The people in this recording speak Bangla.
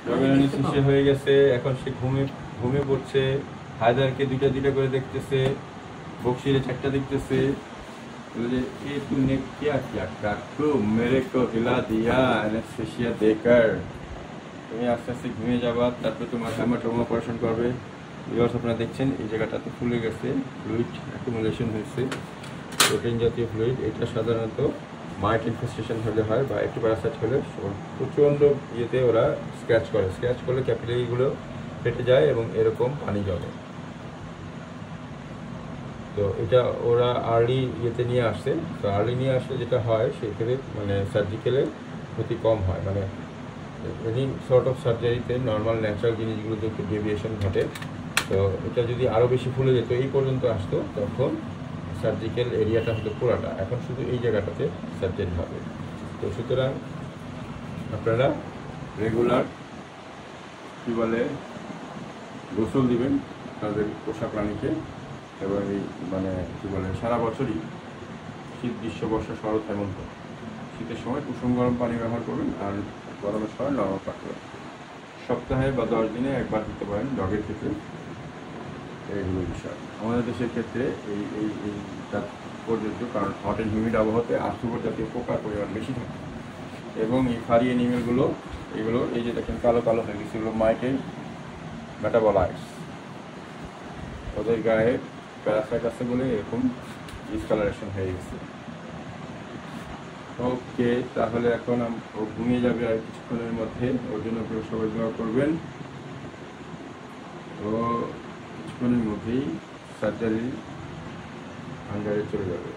জগের অ্যানেস্থেসিয়া হয়ে গেছে, এখন সে ঘুমে পড়ছে। হায়দারকে দুইটা দুইটা করে দেখতেছে, বক্সিরে চারটা দেখতেছে। बोले ये तूने क्या किया काकू, मेरे को हिला दिया एनेस्थेसिया देकर। তুমি আস্তে আস্তে ঘুমিয়ে যাবা, তারপরে তোমার হেমাটোমা অপারেশন করবে। ভিউয়ার্স আপনারা দেখছেন এই জায়গাটাতে ফুলে গেছে, ফ্লুইড অ্যাকুমুলেশন হয়েছে, প্রোটিন জাতীয় ফ্লুইড। এটা সাধারণত মাইট ইনফেস্টেশন হলে হয় বা একটু প্যারাসাইট হলে প্রচণ্ড ইয়েতে ওরা স্ক্র্যাচ করে, স্ক্র্যাচ করলে ক্যাপিলারিগুলো ফেটে যায় এবং এরকম পানি জমে। তো এটা ওরা আর্লি ইয়েতে নিয়ে আসছে। তো আর্লি নিয়ে আসলে যেটা হয় সেক্ষেত্রে মানে সার্জিক্যালে ক্ষতি কম হয়, মানে এনি সর্ট অফ সার্জারিতে নর্মাল ন্যাচারাল জিনিসগুলোতে একটু ডেভিয়েশন ঘটে। তো এটা যদি আরও বেশি ফুলে যেত, এই পর্যন্ত আসতো, তখন সার্জিক্যাল এরিয়াটা হতো পুরাটা, এখন শুধু এই জায়গাটাতে সার্জারি হবে। তো সুতরাং আপনারা রেগুলার কী বলে গোসল দিবেন তাদের পোষা প্রাণীকে, এবং এই মানে কী বলে সারা বছরই শীত, গ্রীষ্ম, বর্ষা, শরৎ, হেমন্ত, শীতের সময় কুসুম গরম পানি ব্যবহার করবেন, আর গরমের সময় নরম পানি। সপ্তাহে বা 10 দিনে একবার দিতে পারেন ডগের ক্ষেত্রে। এইগুলো বিষয় আমাদের দেশের ক্ষেত্রে এইটা পর্যন্ত, কারণ হট অ্যান্ড হিউমিড আবহাওয়াতে আর্থ্রোপড জাতীয় পোকার পরিমাণ বেশি থাকে। এবং এই ফারি অ্যানিমেলগুলো, এগুলো এই যে দেখেন কালো কালো হয়ে গেছে, এগুলো মাইটের মেটাবলাইটস, ওদের গায়ে প্যারাসাইট আছে বলে এরকম ডিসকালারেশন হয়ে গেছে। ওকে, তাহলে এখন ও ঘুমিয়ে যাবে আর কিছুক্ষণের মধ্যে, ওর জন্য সবাই দোয়া করবেন। ও কিছুক্ষণের মধ্যেই সার্জারি আন্ডারে চলে যাবে।